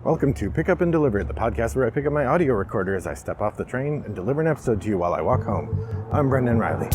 Welcome to Pick Up and Deliver, the podcast where I pick up my audio recorder as I step off the train and deliver an episode to you while I walk home. I'm Brendan Riley.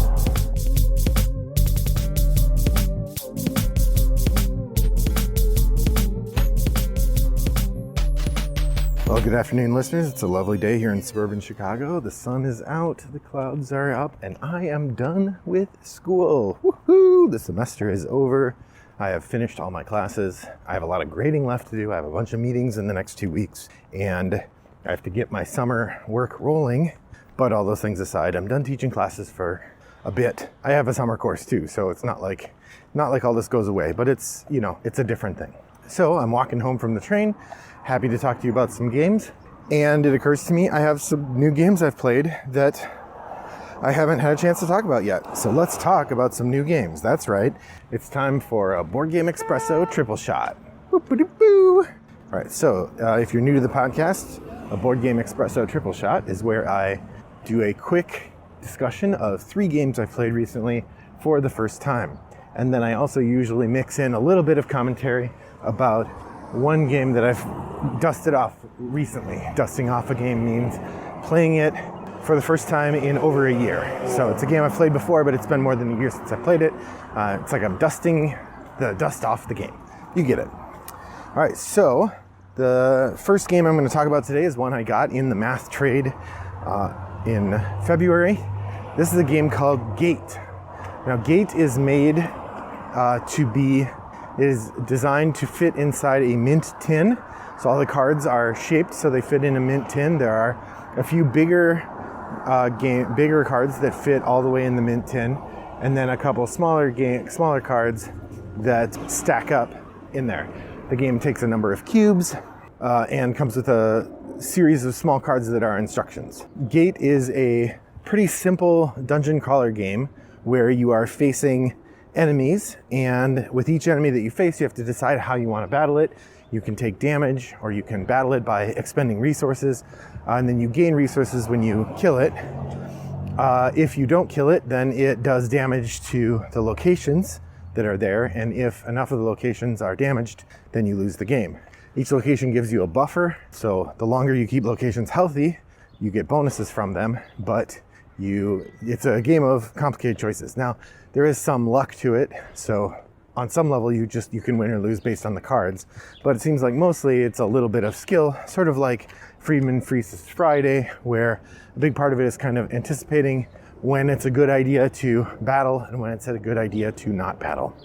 Well, good afternoon, listeners. It's a lovely day here in suburban Chicago. The sun is out, the clouds are up, and I am done with school. Woohoo! The semester is over. I have finished all my classes. I have a lot of grading left to do. I have a bunch of meetings in the next 2 weeks, and I have to get my summer work rolling. But all those things aside, I'm done teaching classes for a bit. I have a summer course too, so it's not like all this goes away, but it's a different thing. So I'm walking home from the train, happy to talk to you about some games, and it occurs to me I have some new games I've played that I haven't had a chance to talk about yet. So let's talk about some new games. That's right. It's time for a Board Game Espresso Triple Shot. Boop-a-doop-boo. All right, so if you're new to the podcast, a Board Game Espresso Triple Shot is where I do a quick discussion of 3 games I've played recently for the first time. And then I also usually mix in a little bit of commentary about one game that I've dusted off recently. Dusting off a game means playing it for the first time in over a year. So it's a game I've played before, but it's been more than a year since I played it. It's like I'm dusting the dust off the game. You get it. All right, so the first game I'm going to talk about today is one I got in the math trade in February. This is a game called Gate. Now, Gate is made is designed to fit inside a mint tin. So all the cards are shaped so they fit in a mint tin. There are a few bigger cards that fit all the way in the mint tin, and then a couple smaller cards that stack up in there. The game takes a number of cubes and comes with a series of small cards that are instructions. Gate is a pretty simple dungeon crawler game where you are facing enemies, and with each enemy that you face, you have to decide how you want to battle it. You can take damage, or you can battle it by expending resources, and then you gain resources when you kill it. If you don't kill it, then it does damage to the locations that are there, and if enough of the locations are damaged, then you lose the game. Each location gives you a buffer, so the longer you keep locations healthy, you get bonuses from them, but it's a game of complicated choices. Now, there is some luck to it, so on some level you can win or lose based on the cards, but it seems like mostly it's a little bit of skill, sort of like Friedman Freese's Friday, where a big part of it is kind of anticipating when it's a good idea to battle and when it's a good idea to not battle.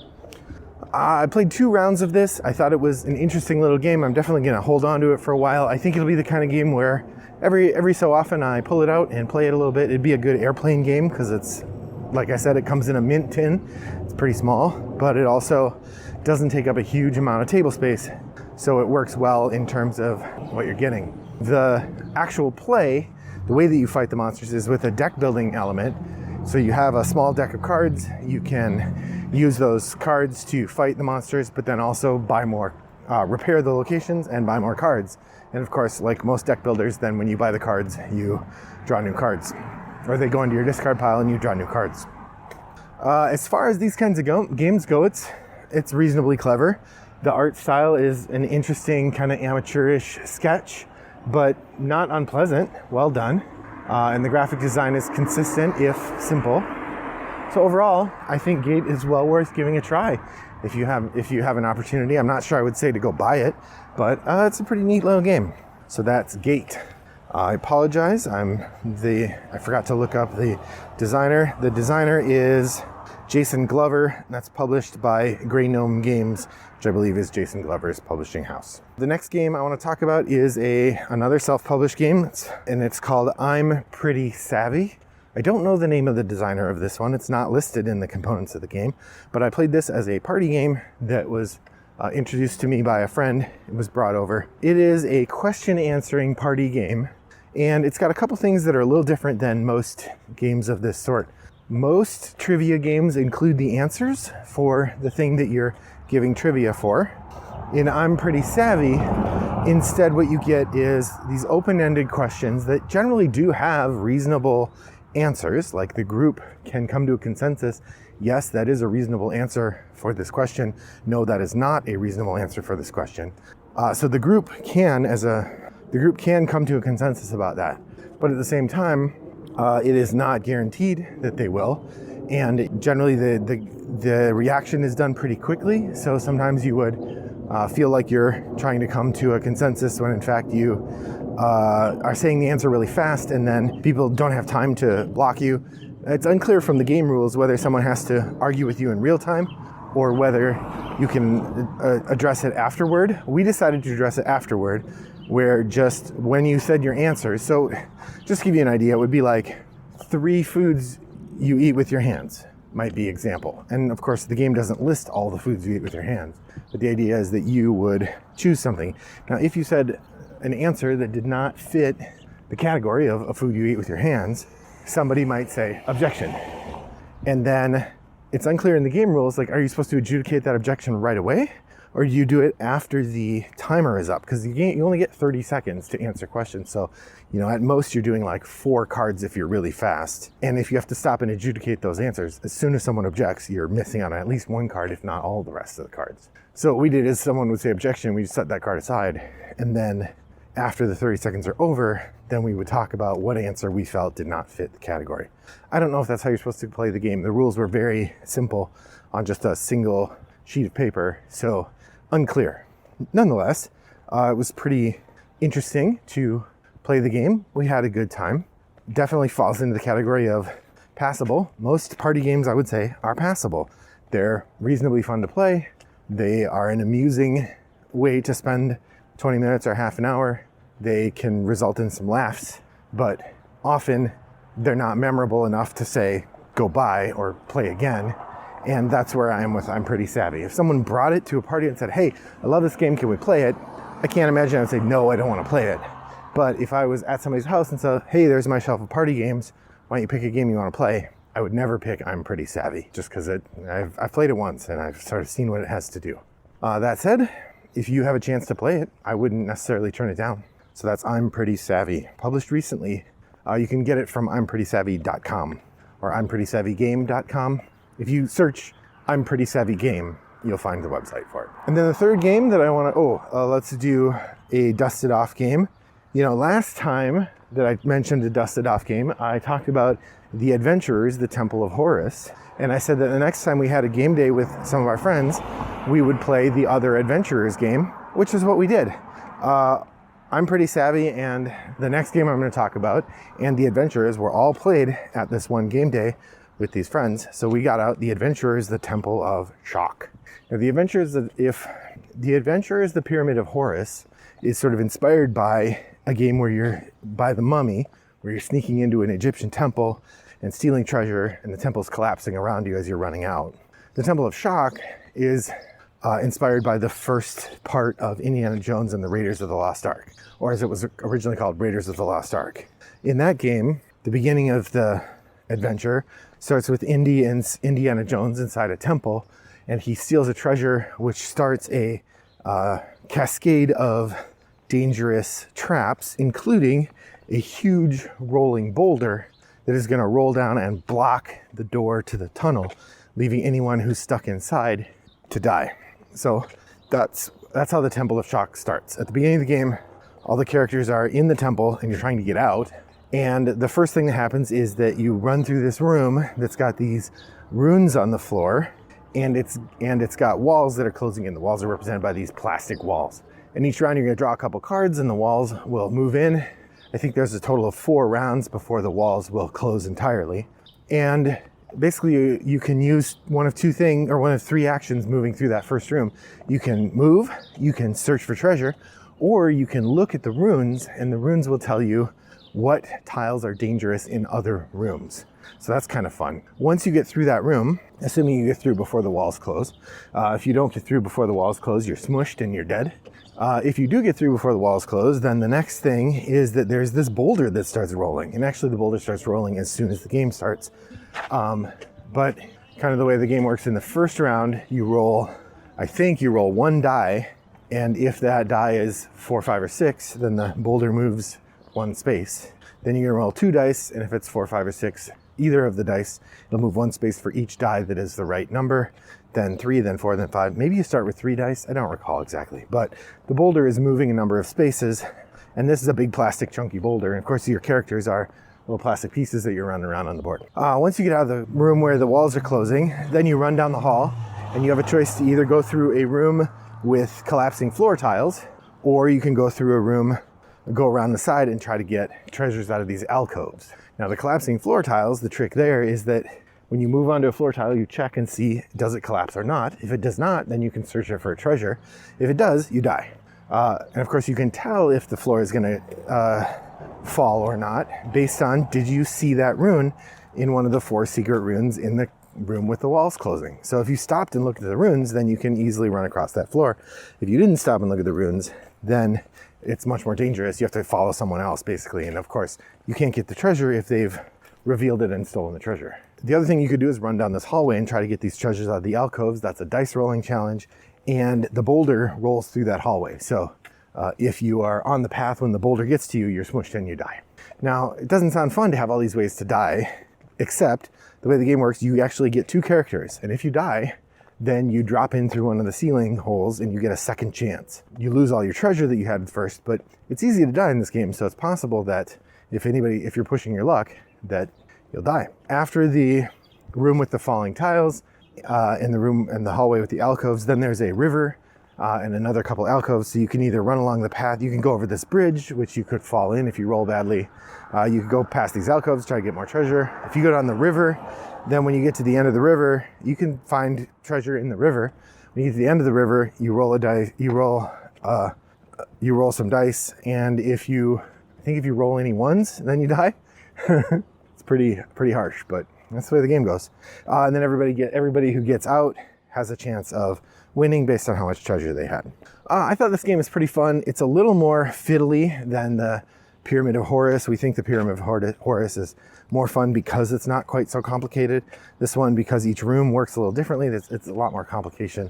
I played 2 rounds of this. I thought it was an interesting little game. I'm definitely going to hold on to it for a while. I think it'll be the kind of game where every so often I pull it out and play it a little bit. It'd be a good airplane game because it's, like I said, it comes in a mint tin. It's pretty small, but it also doesn't take up a huge amount of table space, so it works well in terms of what you're getting. The actual play, the way that you fight the monsters, is with a deck building element. So you have a small deck of cards. You can use those cards to fight the monsters, but then also buy more, repair the locations and buy more cards. And of course, like most deck builders, then when you buy the cards, you draw new cards. Or they go into your discard pile and you draw new cards. As far as these kinds of games go, it's reasonably clever. The art style is an interesting kind of amateurish sketch, but not unpleasant. Well done. And the graphic design is consistent, if simple. So overall, I think Gate is well worth giving a try. If you have an opportunity, I'm not sure I would say to go buy it, but it's a pretty neat little game. So that's Gate. I apologize. I forgot to look up the designer. The designer is Jason Glover. That's published by Grey Gnome Games, which I believe is Jason Glover's publishing house. The next game I want to talk about is another self-published game, and it's called I'm Pretty Savvy. I don't know the name of the designer of this one. It's not listed in the components of the game, but I played this as a party game that was introduced to me by a friend. It was brought over. It is a question answering party game, and it's got a couple things that are a little different than most games of this sort. Most trivia games include the answers for the thing that you're giving trivia for. In I'm Pretty Savvy, instead what you get is these open-ended questions that generally do have reasonable answers, like the group can come to a consensus. Yes, that is a reasonable answer for this question. No, that is not a reasonable answer for this question. So the group can come to a consensus about that, but at the same time, it is not guaranteed that they will. And generally, the reaction is done pretty quickly. So sometimes you would feel like you're trying to come to a consensus when in fact you are saying the answer really fast, and then people don't have time to block you. It's unclear from the game rules whether someone has to argue with you in real time or whether you can address it afterward. We decided to address it afterward, where just when you said your answer, so just to give you an idea, it would be like 3 foods you eat with your hands might be example. And of course the game doesn't list all the foods you eat with your hands, but the idea is that you would choose something. Now if you said an answer that did not fit the category of a food you eat with your hands, somebody might say objection. And then it's unclear in the game rules, like, are you supposed to adjudicate that objection right away? Or do you do it after the timer is up? Because you only get 30 seconds to answer questions. So, at most you're doing like 4 cards if you're really fast. And if you have to stop and adjudicate those answers, as soon as someone objects, you're missing on at least 1 card, if not all the rest of the cards. So what we did is someone would say objection, we set that card aside. And then after the 30 seconds are over, then we would talk about what answer we felt did not fit the category. I don't know if that's how you're supposed to play the game. The rules were very simple on just a single sheet of paper, so unclear. Nonetheless, it was pretty interesting to play the game. We had a good time. Definitely falls into the category of passable. Most party games, I would say, are passable. They're reasonably fun to play. They are an amusing way to spend 20 minutes or half an hour. They can result in some laughs, but often they're not memorable enough to say, go buy or play again. And that's where I am with I'm Pretty Savvy. If someone brought it to a party and said, hey, I love this game, can we play it? I can't imagine I would say, no, I don't want to play it. But if I was at somebody's house and said, hey, there's my shelf of party games, why don't you pick a game you want to play? I would never pick I'm Pretty Savvy, just because I've played it once and I've sort of seen what it has to do. That said, if you have a chance to play it, I wouldn't necessarily turn it down. So that's I'm Pretty Savvy, published recently. You can get it from I'mPrettySavvy.com or I'mPrettySavvyGame.com. If you search I'm Pretty Savvy Game, you'll find the website for it. And then the third game that I want to, let's do a dusted off game. Last time that I mentioned a dusted off game, I talked about The Adventurers, the Temple of Horus. And I said that the next time we had a game day with some of our friends, we would play the other Adventurers game, which is what we did. I'm Pretty Savvy and the next game I'm going to talk about and The Adventurers were all played at this one game day with these friends. So we got out The Adventurers, the Temple of Chac. Now The Adventurers, the Pyramid of Horus is sort of inspired by a game where you're by the mummy, where you're sneaking into an Egyptian temple and stealing treasure, and the temple's collapsing around you as you're running out. The Temple of Chac is inspired by the first part of Indiana Jones and the Raiders of the Lost Ark, or as it was originally called, Raiders of the Lost Ark. In that game, the beginning of the adventure starts with Indy and Indiana Jones inside a temple, and he steals a treasure which starts a cascade of dangerous traps, including a huge rolling boulder that is going to roll down and block the door to the tunnel, leaving anyone who's stuck inside to die. So that's how the Temple of Chac starts. At the beginning of the game, all the characters are in the temple and you're trying to get out. And the first thing that happens is that you run through this room that's got these runes on the floor, and it's got walls that are closing in. The walls are represented by these plastic walls. And each round you're going to draw a couple cards and the walls will move in. I think there's a total of 4 rounds before the walls will close entirely. And basically you can use one of 3 actions moving through that first room. You can move, you can search for treasure, or you can look at the runes, and the runes will tell you what tiles are dangerous in other rooms. So that's kind of fun. Once you get through that room, assuming you get through before the walls close, if you don't get through before the walls close, you're smushed and you're dead. If you do get through before the walls close, then the next thing is that there's this boulder that starts rolling. And actually the boulder starts rolling as soon as the game starts. But kind of the way the game works in the first round, you roll 1 die. And if that die is 4, 5, or 6, then the boulder moves 1 space. Then you're gonna roll 2 dice, and if it's 4, 5, or 6, either of the dice, it'll move 1 space for each die that is the right number. then 3, then 4, then 5. Maybe you start with 3 dice. I don't recall exactly. But the boulder is moving a number of spaces, and this is a big plastic chunky boulder. And of course, your characters are little plastic pieces that you're running around on the board. Once you get out of the room where the walls are closing, then you run down the hall, and you have a choice to either go through a room with collapsing floor tiles, or you can go through a room, go around the side and try to get treasures out of these alcoves. Now, the collapsing floor tiles, the trick there is that when you move onto a floor tile, you check and see, does it collapse or not? If it does not, then you can search it for a treasure. If it does, you die. And of course, you can tell if the floor is going to fall or not based on, did you see that rune in one of the 4 secret runes in the room with the walls closing? So if you stopped and looked at the runes, then you can easily run across that floor. If you didn't stop and look at the runes, then it's much more dangerous. You have to follow someone else, basically. And of course, you can't get the treasure if they've revealed it and stolen the treasure. The other thing you could do is run down this hallway and try to get these treasures out of the alcoves. That's a dice rolling challenge, and the boulder rolls through that hallway. So if you are on the path when the boulder gets to you, you're smushed and you die. Now, it doesn't sound fun to have all these ways to die, except the way the game works, you actually get 2 characters. And if you die, then you drop in through one of the ceiling holes and you get a second chance. You lose all your treasure that you had first, but it's easy to die in this game, so it's possible that if you're pushing your luck, that you'll die. After the room with the falling tiles, in the room and the hallway with the alcoves, then there's a river and another couple alcoves. So you can either run along the path, you can go over this bridge, which you could fall in if you roll badly. You could go past these alcoves, try to get more treasure. If you go down the river, then when you get to the end of the river, you can find treasure in the river. When you get to the end of the river, you roll a dice, you roll some dice, and if you roll any ones, then you die. It's pretty harsh, but that's the way the game goes. And then everybody who gets out has a chance of winning based on how much treasure they had. I thought this game is pretty fun. It's a little more fiddly than the Pyramid of Horus. We think the Pyramid of Horus is more fun because it's not quite so complicated. This one, because each room works a little differently, it's a lot more complication.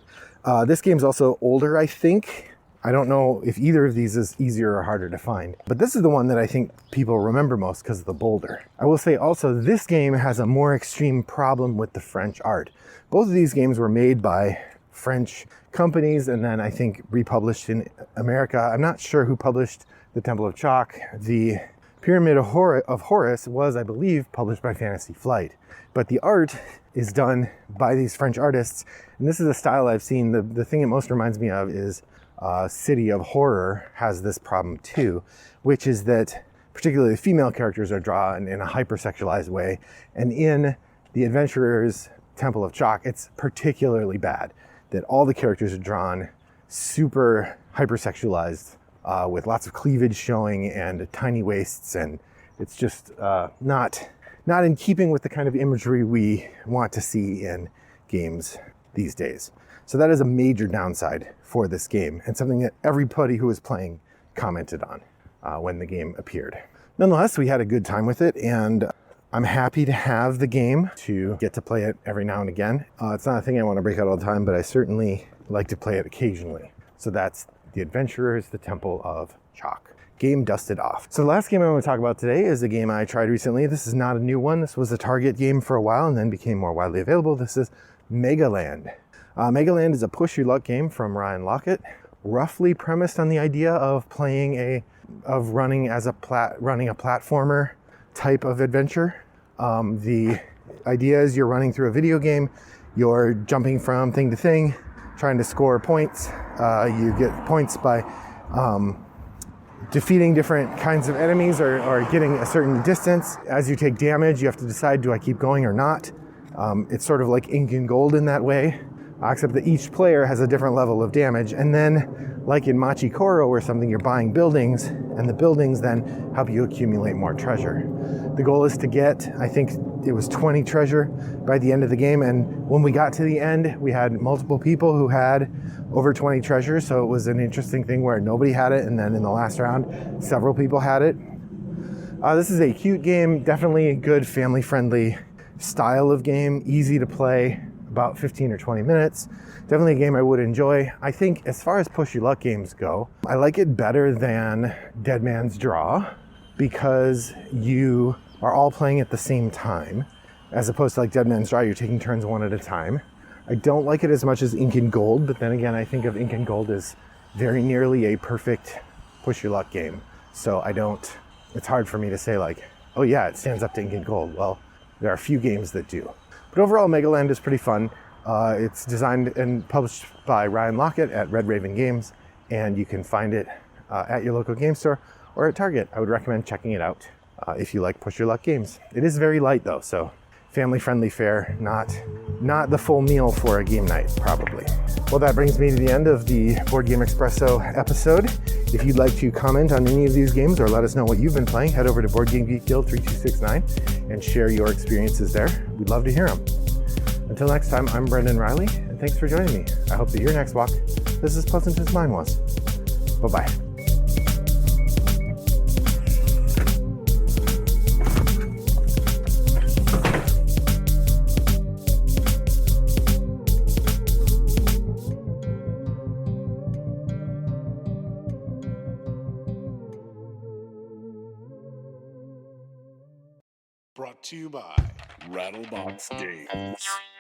This game's also older, I think. I don't know if either of these is easier or harder to find, but this is the one that I think people remember most because of the boulder. I will say also, this game has a more extreme problem with the French art. Both of these games were made by French companies and then I think republished in America. I'm not sure who published the Temple of Chac. The Pyramid of Horus was, I believe, published by Fantasy Flight, but the art is done by these French artists, and this is a style I've seen. The thing it most reminds me of is City of Horror has this problem too, which is that particularly the female characters are drawn in a hypersexualized way, and in the Adventurer's Temple of Chac, it's particularly bad that all the characters are drawn super hypersexualized with lots of cleavage showing and tiny waists, and it's just not in keeping with the kind of imagery we want to see in games these days. So that is a major downside for this game, and something that everybody who was playing commented on when the game appeared. Nonetheless, we had a good time with it, and I'm happy to have the game, to get to play it every now and again. It's not a thing I want to break out all the time, but I certainly like to play it occasionally. So that's The Adventurers, the Temple of Chac. Game dusted off. So the last game I want to talk about today is a game I tried recently. This is not a new one. This was a Target game for a while and then became more widely available. This is Megaland. Megaland is a push your luck game from Ryan Lockett, roughly premised on the idea of running a platformer type of adventure. The idea is you're running through a video game, you're jumping from thing to thing, trying to score points. You get points by defeating different kinds of enemies or getting a certain distance. As you take damage, you have to decide, do I keep going or not? It's sort of like Ink and Gold in that way, except that each player has a different level of damage. And then, like in Machi Koro or something, you're buying buildings, and the buildings then help you accumulate more treasure. The goal is to get, I think it was 20 treasure by the end of the game, and when we got to the end, we had multiple people who had over 20 treasure, so it was an interesting thing where nobody had it, and then in the last round, several people had it. This is a cute game, definitely a good family-friendly style of game, easy to play, about 15 or 20 minutes. Definitely a game I would enjoy. I think as far as push your luck games go, I like it better than Dead Man's Draw because you are all playing at the same time, as opposed to like Dead Man's Draw, you're taking turns one at a time. I don't like it as much as Ink and Gold, but then again, I think of Ink and Gold as very nearly a perfect push your luck game. So it's hard for me to say like, oh yeah, it stands up to Ink and Gold. Well, there are a few games that do. But overall, Megaland is pretty fun. It's designed and published by Ryan Lockett at Red Raven Games, and you can find it at your local game store or at Target. I would recommend checking it out if you like push your luck games. It is very light though, so family-friendly fare, not the full meal for a game night, probably. Well, that brings me to the end of the Board Game Espresso episode. If you'd like to comment on any of these games or let us know what you've been playing, head over to Board Game Geek Guild 3269 and share your experiences there. We'd love to hear them. Until next time, I'm Brendan Riley, and thanks for joining me. I hope that your next walk is as pleasant as mine was. Bye-bye. Brought to you by Rattlebox Games.